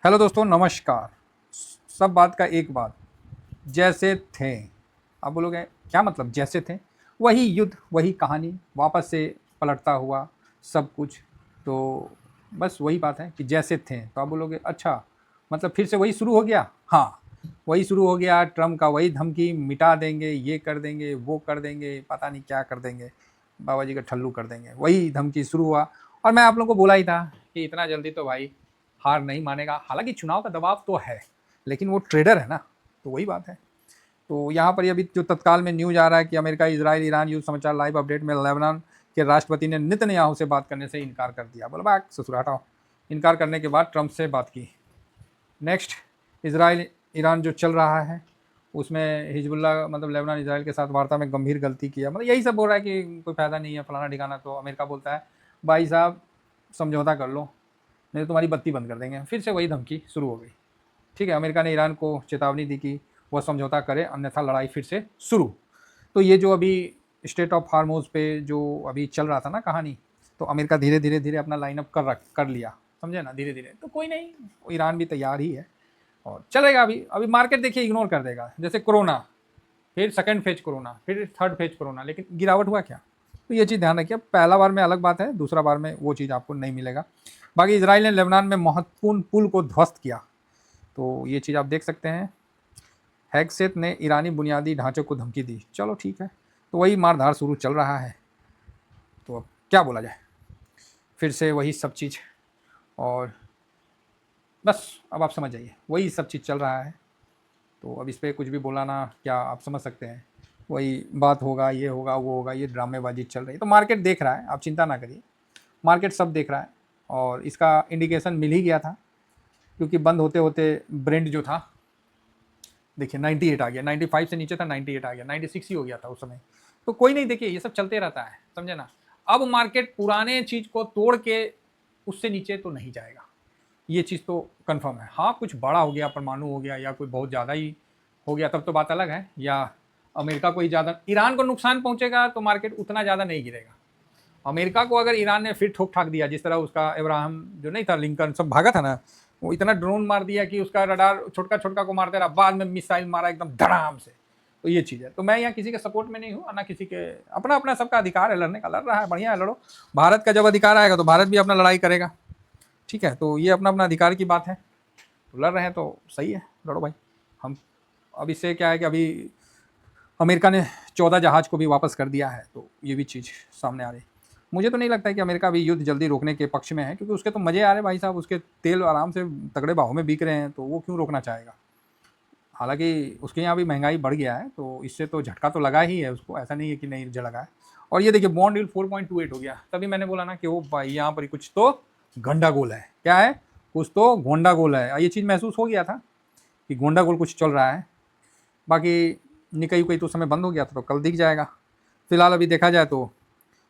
Hello दोस्तों, नमस्कार। सब बात का एक बात, जैसे थे। आप बोलोगे क्या मतलब जैसे थे? वही युद्ध, वही कहानी वापस से पलटता हुआ सब कुछ। तो बस वही बात है कि जैसे थे। तो आप बोलोगे अच्छा, मतलब फिर से वही शुरू हो गया। हाँ, वही शुरू हो गया। ट्रम्प का वही धमकी, मिटा देंगे, ये कर देंगे, वो कर देंगे, पता नहीं क्या कर देंगे, बाबा जी का ठल्लू कर देंगे। वही धमकी शुरू हुआ। और मैं आप लोगों को बोला ही था कि इतना जल्दी तो भाई हार नहीं मानेगा। हालांकि चुनाव का दबाव तो है, लेकिन वो ट्रेडर है ना, तो वही बात है। तो यहाँ पर अभी जो तत्काल में न्यूज आ रहा है कि अमेरिका, इजराइल, ईरान युद्ध समाचार लाइव अपडेट में लेबनान के राष्ट्रपति ने नेतन्याहू से बात करने से इनकार कर दिया। बोला बात ससुर हटाओ। इनकार करने के बाद ट्रंप से बात की। नेक्स्ट, इसराइल ईरान जो चल रहा है उसमें हिजबुल्ला मतलब लेबनान इसराइल के साथ वार्ता में गंभीर गलती किया, मतलब यही सब बोल रहा है कि कोई फायदा नहीं है, फलाना ठिकाना। तो अमेरिका बोलता है भाई साहब समझौता कर लो, नहीं तो तुम्हारी बत्ती बंद कर देंगे। फिर से वही धमकी शुरू हो गई। ठीक है, अमेरिका ने ईरान को चेतावनी दी कि वह समझौता करे, अन्यथा लड़ाई फिर से शुरू। तो ये जो अभी स्टेट ऑफ हार्मोज पे जो अभी चल रहा था ना कहानी, तो अमेरिका धीरे धीरे धीरे अपना लाइनअप कर लिया, समझे ना, धीरे धीरे। तो कोई नहीं, ईरान भी तैयार ही है और चलेगा। अभी अभी मार्केट देखिए इग्नोर कर देगा। जैसे कोरोना, फिर सेकंड फेज कोरोना, फिर थर्ड फेज कोरोना, लेकिन गिरावट हुआ क्या? तो ये चीज़ ध्यान रखिए। पहला बार में अलग बात है, दूसरा बार में वो चीज़ आपको नहीं मिलेगा। बाकी इसराइल ने लेबनान में महत्वपूर्ण पुल को ध्वस्त किया, तो ये चीज़ आप देख सकते हैं। हैगसेथ ने ईरानी बुनियादी ढांचे को धमकी दी। चलो ठीक है, तो वही मारधाड़ शुरू चल रहा है। तो अब क्या बोला जाए, फिर से वही सब चीज़। और बस अब आप समझ जाइए, वही सब चीज़ चल रहा है। तो अब इस पर कुछ भी बोलाना क्या, आप समझ सकते हैं। वही बात होगा, ये होगा, वो होगा, ये ड्रामेबाजी चल रही है। तो मार्केट देख रहा है, आप चिंता ना करिए। मार्केट सब देख रहा है और इसका इंडिकेशन मिल ही गया था, क्योंकि बंद होते होते ब्रेंड जो था देखिए 98 आ गया। 95 से नीचे था, 98 आ गया, 96 ही हो गया था उस समय। तो कोई नहीं, देखिए ये सब चलते रहता है, समझे ना। अब मार्केट पुराने चीज को तोड़ के उससे नीचे तो नहीं जाएगा, ये चीज तो कंफर्म है। हाँ, कुछ बड़ा हो गया, परमाणु हो गया या कोई बहुत ज़्यादा ही हो गया, तब तो बात अलग है। या अमेरिका को ही ज़्यादा, ईरान को नुकसान पहुंचेगा तो मार्केट उतना ज़्यादा नहीं गिरेगा। अमेरिका को अगर ईरान ने फिर ठोक ठाक दिया, जिस तरह उसका अब्राहम जो नहीं था, लिंकन सब भागा था ना, वो इतना ड्रोन मार दिया कि उसका रडार छोटका छोटका को मारते रहा, बाद में मिसाइल मारा एकदम धड़ाम से। तो ये चीज़ है। तो मैं यहाँ किसी के सपोर्ट में नहीं हूँ ना किसी के, अपना अपना सबका अधिकार है लड़ने का, लड़ रहा है, बढ़िया है, लड़ो। भारत का जब अधिकार आएगा तो भारत भी अपना लड़ाई करेगा। ठीक है, तो ये अपना अपना अधिकार की बात है। तो लड़ रहे हैं तो सही है, लड़ो भाई। हम अब इससे क्या है कि अभी अमेरिका ने 14 जहाज को भी वापस कर दिया है, तो ये भी चीज़ सामने आ रही है। मुझे तो नहीं लगता है कि अमेरिका भी युद्ध जल्दी रोकने के पक्ष में है, क्योंकि उसके तो मज़े आ रहे हैं भाई साहब, उसके तेल आराम से तगड़े भाव में बिक रहे हैं, तो वो क्यों रोकना चाहेगा। हालांकि उसके यहाँ भी महंगाई बढ़ गया है, तो इससे तो झटका तो लगा ही है उसको, ऐसा नहीं है कि नहीं लगा है। और ये देखिए बॉन्ड यील्ड 4.28 हो गया। तभी मैंने बोला ना कि वो भाई यहाँ पर कुछ तो गंडागोल है। क्या है? कुछ तो गोंडागोल है। ये चीज़ महसूस हो गया था कि गोंडागोल कुछ चल रहा है। बाकी निकई उकई तो समय बंद हो गया था, तो कल दिख जाएगा। फिलहाल अभी देखा जाए तो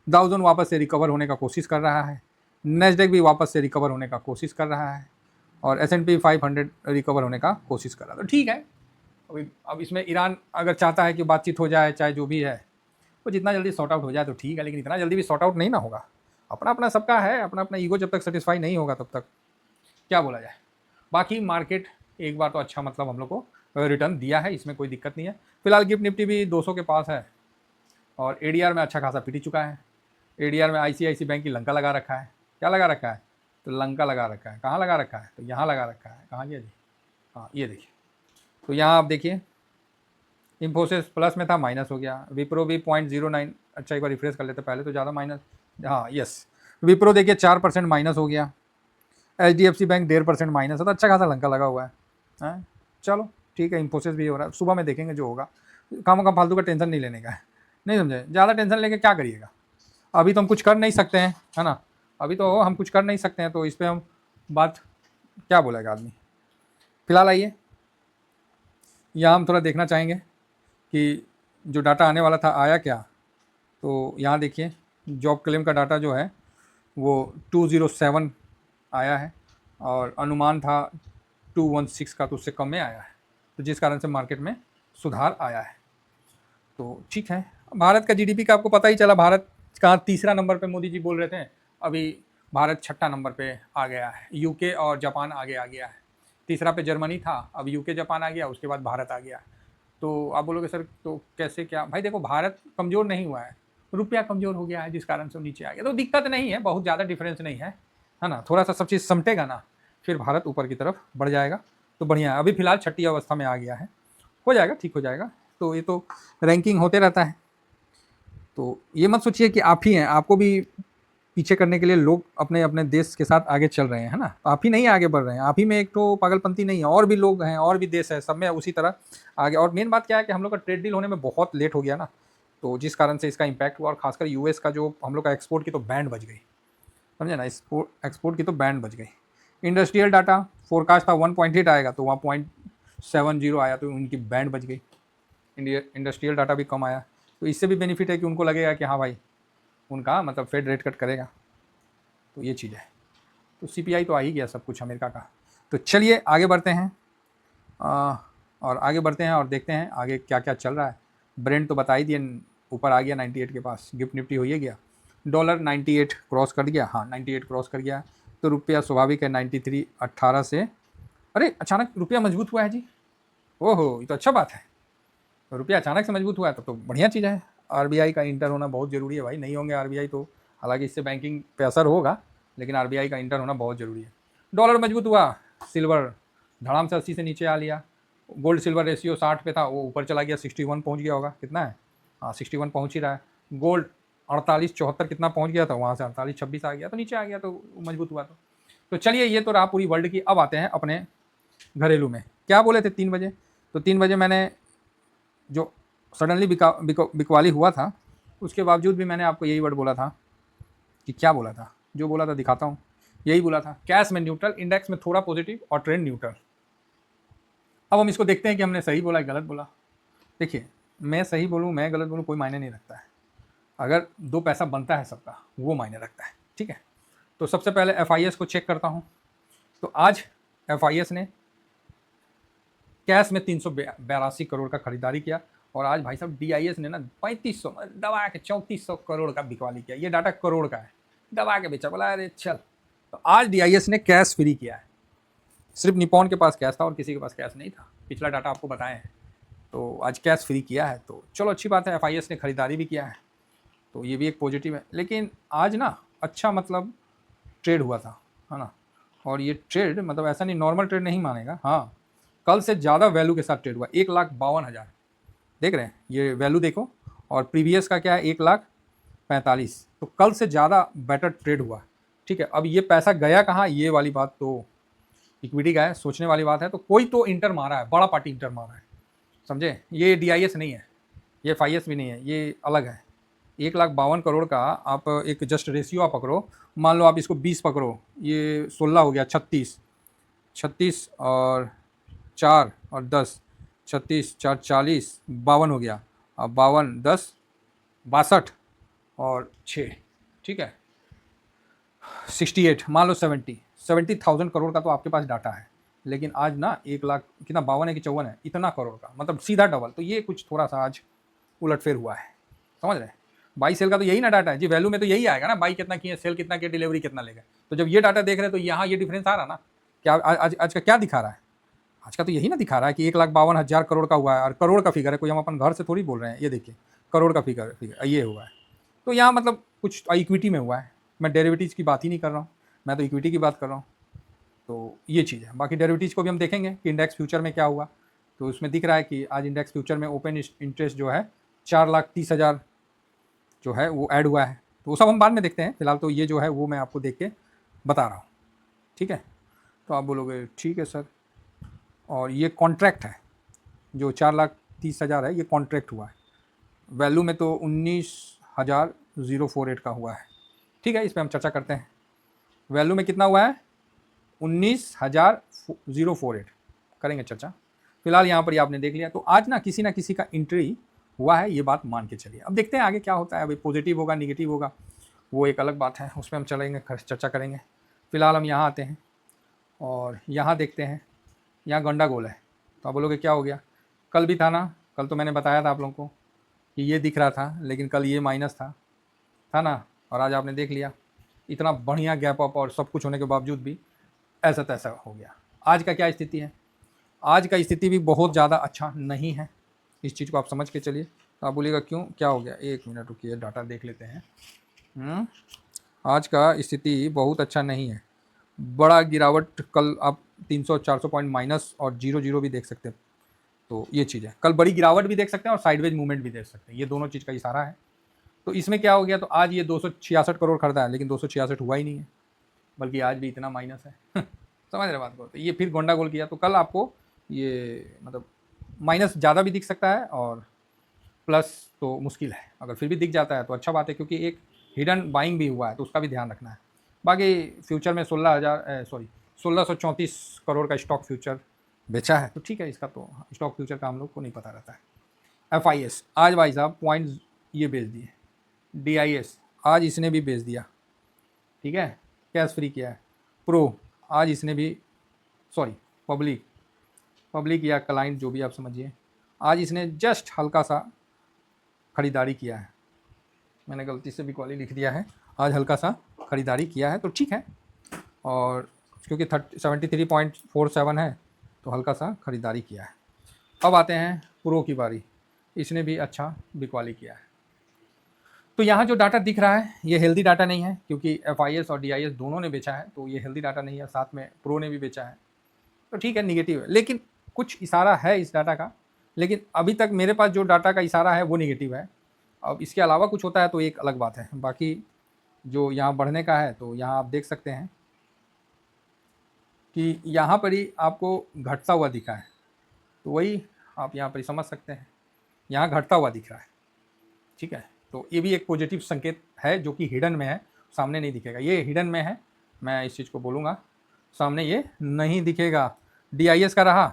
डाउ जोन वापस से रिकवर होने का कोशिश कर रहा है, नेस्डेक भी वापस से रिकवर होने का कोशिश कर रहा है, और S&P 500 रिकवर होने का कोशिश कर रहा है। तो ठीक है। अभी अब इसमें ईरान अगर चाहता है कि बातचीत हो जाए, चाहे जो भी है, वो जितना जल्दी सॉर्ट आउट हो जाए तो ठीक है, लेकिन इतना जल्दी भी सॉर्ट आउट नहीं ना होगा। अपना अपना सबका है, अपना अपना ईगो जब तक सेटिस्फाई नहीं होगा तब तक क्या बोला जाए। बाकी मार्केट एक बार तो अच्छा मतलब हम लोग को रिटर्न दिया है, इसमें कोई दिक्कत नहीं है। फिलहाल गिफ्ट निफ्टी भी 200 के पास है और एडीआर में अच्छा खासा पिट चुका है। एडीआर में आईसीआईसी बैंक की लंका लगा रखा है। क्या लगा रखा है? तो लंका लगा रखा है। कहाँ लगा रखा है? तो यहाँ लगा रखा है। कहाँ गया जी? हाँ, ये देखिए। तो यहाँ आप देखिए, इन्फोसिस प्लस में था, माइनस हो गया। विप्रो भी 0.09, अच्छा एक बार रिफ्रेश कर लेते, पहले तो ज़्यादा माइनस। हाँ यस, विप्रो देखिए 4% माइनस हो गया। HDFC बैंक 1.5% माइनस है, तो अच्छा खासा लंका लगा हुआ है। हाँ चलो ठीक है, इन्फोसिस भी हो रहा है, सुबह में देखेंगे जो होगा। काम फालतू का टेंशन नहीं लेने का है, नहीं समझे। ज़्यादा टेंशन लेके क्या करिएगा, अभी तो हम कुछ कर नहीं सकते हैं, है ना। अभी तो हम कुछ कर नहीं सकते हैं, तो इस पर हम बात क्या बोलेगा आदमी। फिलहाल आइए यहाँ हम थोड़ा देखना चाहेंगे कि जो डाटा आने वाला था आया क्या। तो यहाँ देखिए, जॉब क्लेम का डाटा जो है वो 207 आया है, और अनुमान था 216 का, तो उससे कम में आया है, तो जिस कारण से मार्केट में सुधार आया है। तो ठीक है। भारत का जीडीपी का आपको पता ही चला, भारत का तीसरा नंबर पे मोदी जी बोल रहे थे, अभी भारत छठा नंबर पे आ गया है। यूके और जापान आगे आ गया है। तीसरा पे जर्मनी था, अब यूके जापान आ गया, उसके बाद भारत आ गया। तो आप बोलोगे सर तो कैसे क्या? भाई देखो, भारत कमज़ोर नहीं हुआ है, रुपया कमज़ोर हो गया है, जिस कारण से वो नीचे आ गया। तो दिक्कत नहीं है, बहुत ज़्यादा डिफरेंस नहीं है ना। थोड़ा सा सब चीज़ समटेगा ना, फिर भारत ऊपर की तरफ बढ़ जाएगा, तो बढ़िया है। अभी फ़िलहाल छठी अवस्था में आ गया है, हो जाएगा, ठीक हो जाएगा। तो ये तो रैंकिंग होते रहता है। तो ये मत सोचिए कि आप ही हैं, आपको भी पीछे करने के लिए लोग अपने अपने देश के साथ आगे चल रहे हैं, है ना। आप ही नहीं आगे बढ़ रहे हैं, आप ही में एक तो पागलपंती नहीं है, और भी लोग हैं, और भी देश है, सब में उसी तरह आगे। और मेन बात क्या है कि हम लोग का ट्रेड डील होने में बहुत लेट हो गया ना, तो जिस कारण से इसका इम्पैक्ट हुआ। और खासकर यूएस का जो हम लोग का एक्सपोर्ट की तो बैंड बज गई, समझे ना, एक्सपोर्ट की तो बैंड बज गई। इंडस्ट्रियल डाटा फोरकास्ट था 1.8 आएगा, तो वहाँ 0.70 आया, तो उनकी बैंड बज गई। इंडस्ट्रियल डाटा भी कम आया, तो इससे भी बेनिफिट है कि उनको लगेगा कि हाँ भाई, उनका मतलब फेड रेट कट करेगा, तो ये चीज़ है। तो सीपीआई तो आ ही गया सब कुछ अमेरिका का। तो चलिए आगे बढ़ते हैं, और आगे बढ़ते हैं और देखते हैं आगे क्या क्या चल रहा है। ब्रेंड तो बता ही दिए, ऊपर आ गया 98 के पास, गिफ्ट निफ्टी हो ही गया। डॉलर 98 क्रॉस कर गया, हाँ 98 क्रॉस कर गया। तो रुपया स्वाभाविक है 93.18 से, अरे अचानक रुपया मजबूत हुआ है जी, ओहो ये तो अच्छा बात है। तो रुपया अचानक से मजबूत हुआ है तो बढ़िया चीज़ है। आरबीआई का इंटर होना बहुत ज़रूरी है भाई, नहीं होंगे आरबीआई तो, हालांकि इससे बैंकिंग पे असर होगा, लेकिन आरबीआई का इंटर होना बहुत ज़रूरी है। डॉलर मजबूत हुआ, सिल्वर धड़ाम से 80 से नीचे आ लिया। गोल्ड सिल्वर रेशियो 60 पे था, वो ऊपर चला गया, 61 पहुंच गया होगा, कितना है, हाँ 61 पहुंच ही रहा है। गोल्ड 48-74 कितना पहुंच गया था, वहाँ से 48-26 आ गया, तो नीचे आ गया, तो मजबूत हुआ। तो चलिए ये तो रहा पूरी वर्ल्ड की। अब आते हैं अपने घरेलू में। क्या बोले थे 3 बजे, तो 3 बजे मैंने जो सडनली बिकवाली हुआ था, उसके बावजूद भी मैंने आपको यही वर्ड बोला था कि क्या बोला था, जो बोला था दिखाता हूँ, यही बोला था, कैश में न्यूट्रल, इंडेक्स में थोड़ा पॉजिटिव और ट्रेंड न्यूट्रल। अब हम इसको देखते हैं कि हमने सही बोला या गलत बोला। देखिए, मैं सही बोलूँ मैं गलत बोलूँ कोई मायने नहीं रखता है, अगर 2 पैसा बनता है सबका वो मायने रखता है, ठीक है। तो सबसे पहले एफ को चेक करता हूँ। तो आज एफ ने कैश में 382 करोड़ का खरीदारी किया, और आज भाई साहब DIS ने ना 3500 दबा के 3400 करोड़ का बिकवाली किया। ये डाटा करोड़ का है, दबा के बेचा, बोला अरे चल। तो आज DIS ने कैश फ्री किया है, सिर्फ निपॉन के पास कैश था और किसी के पास कैश नहीं था, पिछला डाटा आपको बताए हैं। तो आज कैश फ्री किया है, तो चलो अच्छी बात है। FIS ने खरीदारी भी किया है, तो ये भी एक पॉजिटिव है। लेकिन आज ना अच्छा मतलब ट्रेड हुआ था, है ना। और ये ट्रेड मतलब ऐसा नहीं, नॉर्मल ट्रेड नहीं मानेगा, हाँ कल से ज़्यादा वैल्यू के साथ ट्रेड हुआ। 1,52,000 देख रहे हैं, ये वैल्यू देखो, और प्रीवियस का क्या है 1,45,000, तो कल से ज़्यादा बेटर ट्रेड हुआ, ठीक है। अब ये पैसा गया कहाँ, ये वाली बात तो इक्विटी का है, सोचने वाली बात है। तो कोई तो इंटर मारा है, बड़ा पार्टी इंटर मारा है, समझे। ये DIS नहीं है, ये FIS भी नहीं है, ये अलग है। 1,52,000 का आप एक जस्ट रेशियो आप पकड़ो, मान लो आप इसको 20 पकड़ो, ये 16 हो गया, 36 और 4 और 10, 36 4 40, 52 हो गया। अब 52 10 62 और 6, ठीक है 68, मान लो 70,000 करोड़ का तो आपके पास डाटा है। लेकिन आज ना 1,00,000 कितना, 52 है कि 54 है, इतना करोड़ का, मतलब सीधा डबल। तो ये कुछ थोड़ा सा आज उलटफेर हुआ है, समझ रहे हैं। बाई सेल का तो यही ना डाटा है जी, वैल्यू में तो यही आएगा ना, बाई कितना किए, सेल कितना किया, डिलीवरी कितना लेगा। तो जब ये डाटा देख रहे हैं तो यहाँ ये डिफरेंस आ रहा ना, क्या आज का क्या दिखा रहा है, आज का तो यही ना दिखा रहा है कि 1,52,000 करोड़ का हुआ है, और करोड़ का फिगर है, कोई हम अपन घर से थोड़ी बोल रहे हैं। ये देखिए करोड़ का फिगर ये हुआ है। तो यहाँ मतलब कुछ इक्विटी में हुआ है, मैं डेरिवेटिव्स की बात ही नहीं कर रहा हूँ, मैं तो इक्विटी की बात कर रहा हूँ। तो ये चीज़ है। बाकी डेरिवेटिव्स को भी हम देखेंगे कि इंडेक्स फ्यूचर में क्या हुआ। तो उसमें दिख रहा है कि आज इंडेक्स फ्यूचर में ओपन इंटरेस्ट जो है 4,30,000 जो है वो ऐड हुआ है। तो वो सब हम बाद में देखते हैं, फिलहाल तो ये जो है वो मैं आपको देख के बता रहा हूँ, ठीक है। तो आप बोलोगे ठीक है सर, और ये कॉन्ट्रैक्ट है, जो 4,30,000 है ये कॉन्ट्रैक्ट हुआ है, वैल्यू में तो 19,048 का हुआ है, ठीक है। इस पर हम चर्चा करते हैं, वैल्यू में कितना हुआ है 19,048 करेंगे चर्चा। फिलहाल यहाँ पर ये आपने देख लिया। तो आज ना किसी का एंट्री हुआ है, ये बात मान के चलिए। अब देखते हैं आगे क्या होता है, अभी पॉजिटिव होगा निगेटिव होगा वो एक अलग बात है, उसमें हम चलेंगे, चर्चा करेंगे। फिलहाल हम यहाँ आते हैं और यहाँ देखते हैं, यहाँ गंडागोल है। तो आप बोलोगे क्या हो गया, कल भी था ना, कल तो मैंने बताया था आप लोगों को कि ये दिख रहा था, लेकिन कल ये माइनस था ना, और आज आपने देख लिया इतना बढ़िया गैप अप और सब कुछ होने के बावजूद भी ऐसा तैसा हो गया। आज का क्या स्थिति है? आज का स्थिति भी बहुत ज़्यादा अच्छा नहीं है, इस चीज़ को आप समझ के चलिए। तो आप बोलिएगा क्यों, क्या हो गया? एक मिनट रुकिए, डाटा देख लेते हैं। आज का स्थिति बहुत अच्छा नहीं है, बड़ा गिरावट। कल आप 300-400 पॉइंट माइनस और 0-0 भी देख सकते हैं। तो ये चीज़ है, कल बड़ी गिरावट भी देख सकते हैं और साइडवेज मूवमेंट भी देख सकते हैं, ये दोनों चीज़ का इशारा है। तो इसमें क्या हो गया, तो आज ये 266 करोड़ खरीदा है, लेकिन 266 हुआ ही नहीं है, बल्कि आज भी इतना माइनस है। समझ रहे बात को? तो ये फिर गोंडा गोल किया, तो कल आपको ये मतलब माइनस ज़्यादा भी दिख सकता है और प्लस तो मुश्किल है। अगर फिर भी दिख जाता है तो अच्छा बात है, क्योंकि एक हिडन बाइंग भी हुआ है, तो उसका भी ध्यान रखना है। बाकी फ्यूचर में 1634 करोड़ का स्टॉक फ्यूचर बेचा है, तो ठीक है, इसका तो स्टॉक फ्यूचर का हम लोग को नहीं पता रहता है। FIS आज भाई साहब पॉइंट ये बेच दिए। DIS आज इसने भी बेच दिया, ठीक है, कैश फ्री किया है। प्रो आज इसने भी, सॉरी पब्लिक या क्लाइंट जो भी आप समझिए, आज इसने जस्ट हल्का सा खरीदारी किया है। मैंने गलती से भी कॉली लिख दिया है, आज हल्का सा खरीदारी किया है, तो ठीक है। और क्योंकि 73.47 है, तो हल्का सा खरीदारी किया है। अब आते हैं प्रो की बारी, इसने भी अच्छा बिकवाली किया है। तो यहाँ जो डाटा दिख रहा है ये हेल्दी डाटा नहीं है, क्योंकि FIS और DIS दोनों ने बेचा है, तो ये हेल्दी डाटा नहीं है। साथ में प्रो ने भी बेचा है, तो ठीक है, निगेटिव है, लेकिन कुछ इशारा है इस डाटा का। लेकिन अभी तक मेरे पास जो डाटा का इशारा है वो निगेटिव है। अब इसके अलावा कुछ होता है तो एक अलग बात है। बाकी जो यहाँ बढ़ने का है, तो यहाँ आप देख सकते हैं कि यहाँ पर ही आपको घटता हुआ दिखा है, तो वही आप यहाँ पर समझ सकते हैं, यहाँ घटता हुआ दिख रहा है, ठीक है। तो ये भी एक पॉजिटिव संकेत है, जो कि हिडन में है, सामने नहीं दिखेगा। ये हिडन में है, मैं इस चीज़ को बोलूँगा, सामने ये नहीं दिखेगा। DIS का रहा,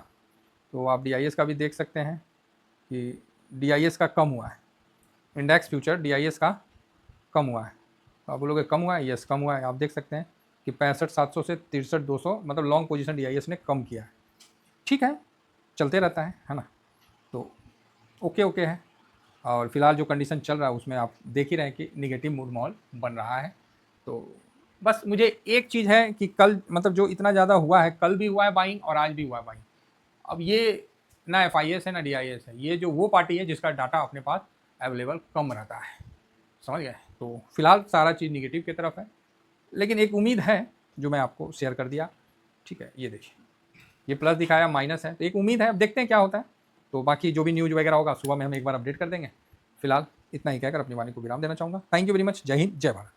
तो आप DIS का भी देख सकते हैं कि DIS का कम हुआ है, इंडेक्स फ्यूचर DIS का कम हुआ है। तो आप बोलोगे कम हुआ है, यस कम हुआ है। आप देख सकते हैं कि 65,700 से 63,200, मतलब लॉन्ग पोजीशन DIS ने कम किया है। ठीक है, चलते रहता है ना। तो ओके है। और फिलहाल जो कंडीशन चल रहा है उसमें आप देख ही रहे हैं कि निगेटिव मूड माहौल बन रहा है। तो बस मुझे एक चीज़ है कि कल मतलब जो इतना ज़्यादा हुआ है, कल भी हुआ है बाइंग और आज भी हुआ है बाइंग। अब ये ना FIS है ना DIS है, ये जो वो पार्टी है जिसका डाटा अपने पास अवेलेबल कम रहता है, समझ गए। तो फिलहाल सारा चीज़ निगेटिव की तरफ है, लेकिन एक उम्मीद है जो मैं आपको शेयर कर दिया, ठीक है। ये देखिए, ये प्लस दिखाया, माइनस है, तो एक उम्मीद है, अब देखते हैं क्या होता है। तो बाकी जो भी न्यूज़ वगैरह होगा सुबह में हम एक बार अपडेट कर देंगे। फिलहाल इतना ही कहकर अपनी वाणी को विराम देना चाहूँगा। Thank you very much. जय हिंद, जय भारत।